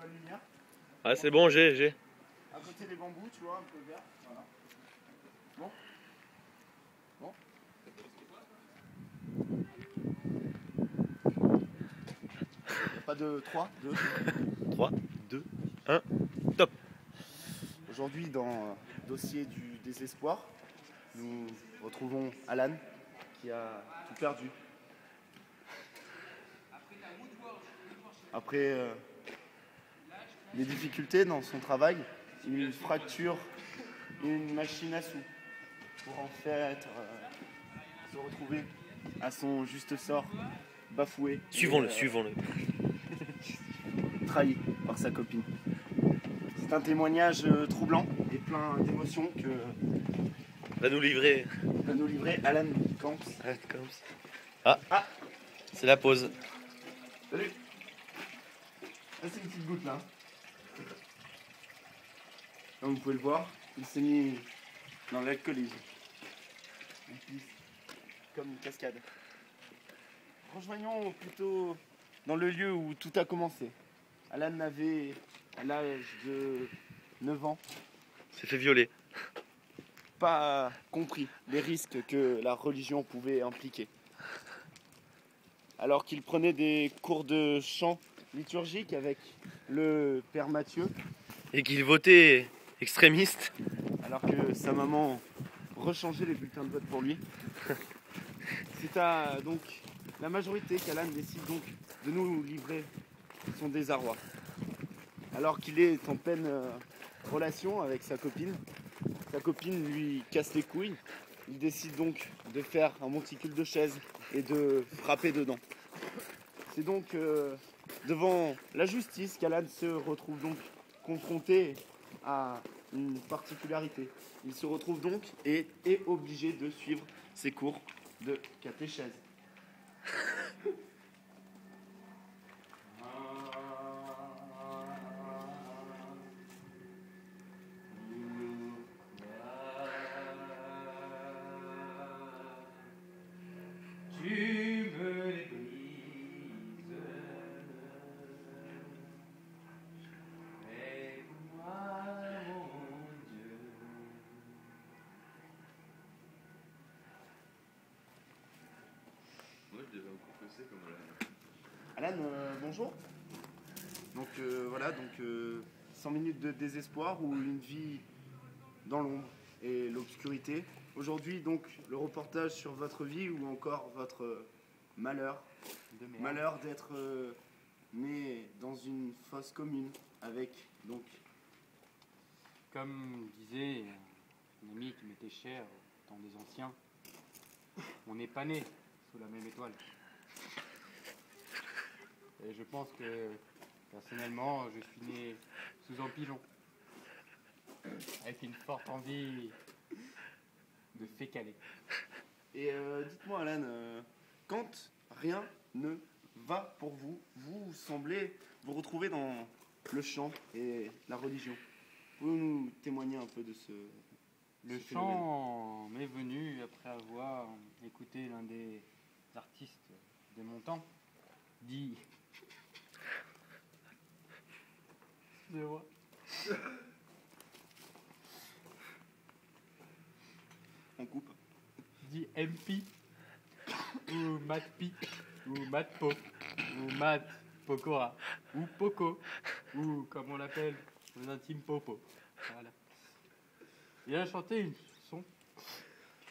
pas de lumière. Ah, c'est bon, j'ai. À côté des bambous, tu vois, un peu vert. Voilà. Bon. Bon. Y a pas de 3, 2. 3, 2, 1, top. Aujourd'hui, dans dossier du désespoir, nous retrouvons Alan qui a tout perdu. Après des difficultés dans son travail, une fracture, une machine à sous pour en fait se retrouver à son juste sort, bafoué. Suivons-le, suivons-le. Trahi par sa copine. C'est un témoignage troublant et plein d'émotions que Va nous livrer. va nous livrer Alan Camps. Ah, c'est la pause. Salut. Ah, c'est une petite goutte là. Comme vous pouvez le voir, il s'est mis dans l'alcoolisme. Comme une cascade. Rejoignons plutôt dans le lieu où tout a commencé. Alan avait, à l'âge de 9 ans, C'est fait violer. pas compris les risques que la religion pouvait impliquer. Alors qu'il prenait des cours de chant liturgique avec le père Mathieu, Et qu'il votait extrémiste. alors que sa maman rechangeait les bulletins de vote pour lui. C'est à donc la majorité qu'Alan décide donc de nous livrer son désarroi. Alors qu'il est en pleine relation avec sa copine lui casse les couilles. Il décide donc de faire un monticule de chaise et de frapper dedans. C'est donc devant la justice qu'Alan se retrouve donc confronté à une particularité. Il se retrouve donc et est obligé de suivre ses cours de catéchèse. Tu me les brises, mais pour moi, mon Dieu. Moi je devais en confesser comme Alan, bonjour. Donc voilà, 100 minutes de désespoir ou une vie dans l'ombre et l'obscurité. Aujourd'hui, donc, le reportage sur votre vie ou encore votre malheur. Malheur d'être né dans une fosse commune avec, donc, Comme disait un ami qui m'était cher au temps des anciens, on n'est pas né sous la même étoile. Et je pense que, personnellement, je suis né sous un pigeon, avec une forte envie de fécaler. Et dites-moi, Alan, quand rien ne va pour vous, vous semblez vous retrouver dans le chant et la religion. Pouvez-vous nous témoigner un peu de ce... Le ce phénomène chant m'est venu après avoir écouté l'un des artistes de mon temps, dit... Excusez-moi. On coupe. Dit MP, ou Matpi, ou Matpo, ou Mat Pokora, ou Poco, ou comme on l'appelle, aux intimes Popo. Voilà. Il a chanté une chanson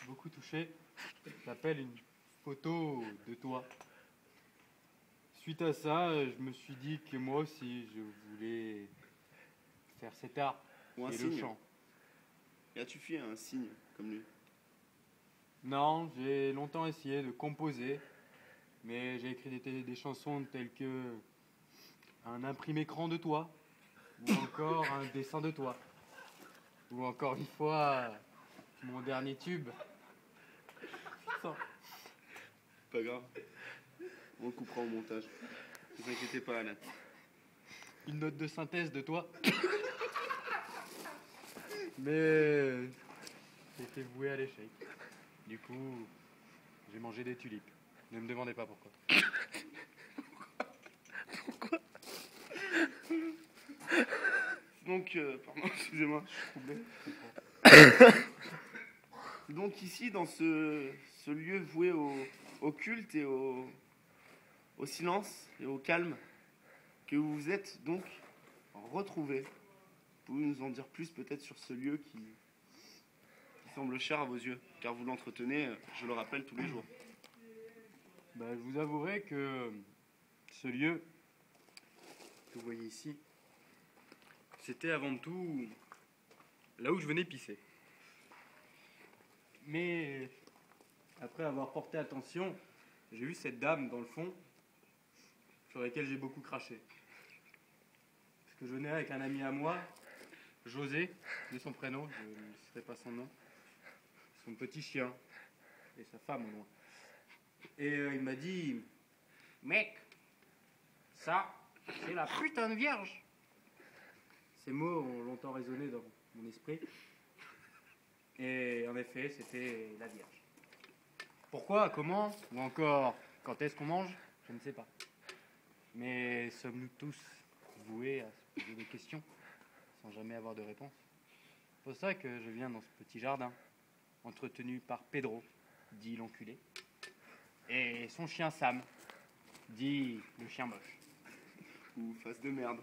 beaucoup touchée, qui s'appelle Une photo de toi. Suite à ça, je me suis dit que moi aussi, je voulais faire cet art Ou un et signe. le chant. Et as-tu fait un signe comme lui? Non, j'ai longtemps essayé de composer, mais j'ai écrit des chansons telles que un imprimé écran de toi, ou encore un dessin de toi, ou encore une fois mon dernier tube. Putain. Pas grave. On le coupera au montage. Ne vous inquiétez pas, Alan. Une note de synthèse de toi. Mais c'était voué à l'échec. Du coup, j'ai mangé des tulipes. Ne me demandez pas pourquoi. Donc, pardon, excusez-moi, je suis troublé. Donc ici, dans ce lieu voué au culte et au silence et au calme, que vous vous êtes donc retrouvés. Pouvez-vous nous en dire plus peut-être sur ce lieu qui semble cher à vos yeux, car vous l'entretenez, je le rappelle, tous les jours. Bah, je vous avouerai que ce lieu que vous voyez ici, c'était avant tout là où je venais pisser. Mais après avoir porté attention, j'ai vu cette dame dans le fond sur laquelle j'ai beaucoup craché. Parce que je venais avec un ami à moi, José, de son prénom, je ne citerai pas son nom, son petit chien et sa femme au loin. Et il m'a dit, mec, ça, c'est la putain de vierge. Ces mots ont longtemps résonné dans mon esprit. Et en effet, c'était la vierge. Pourquoi, comment, ou encore quand est-ce qu'on mange, je ne sais pas. Mais sommes-nous tous voués à se poser des questions sans jamais avoir de réponse? C'est pour ça que je viens dans ce petit jardin, entretenu par Pedro, dit l'enculé, et son chien Sam, dit le chien moche. Ou face de merde.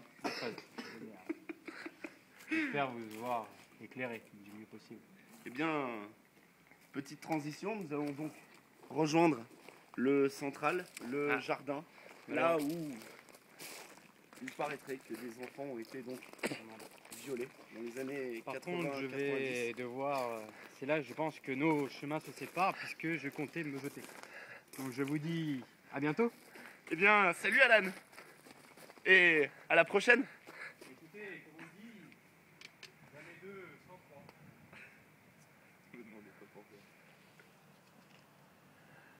J'espère vous voir éclairé du mieux possible. Eh bien, petite transition, nous allons donc rejoindre le central, le jardin, là où il paraîtrait que des enfants ont été donc violés dans les années Par 80, contre, je vais 90. devoir... c'est là, je pense que nos chemins se séparent puisque je comptais me jeter. Donc je vous dis à bientôt. Eh bien, salut Alan. Et à la prochaine. Écoutez, comme on dit, jamais deux sans trois. Ne me demandez pas pourquoi.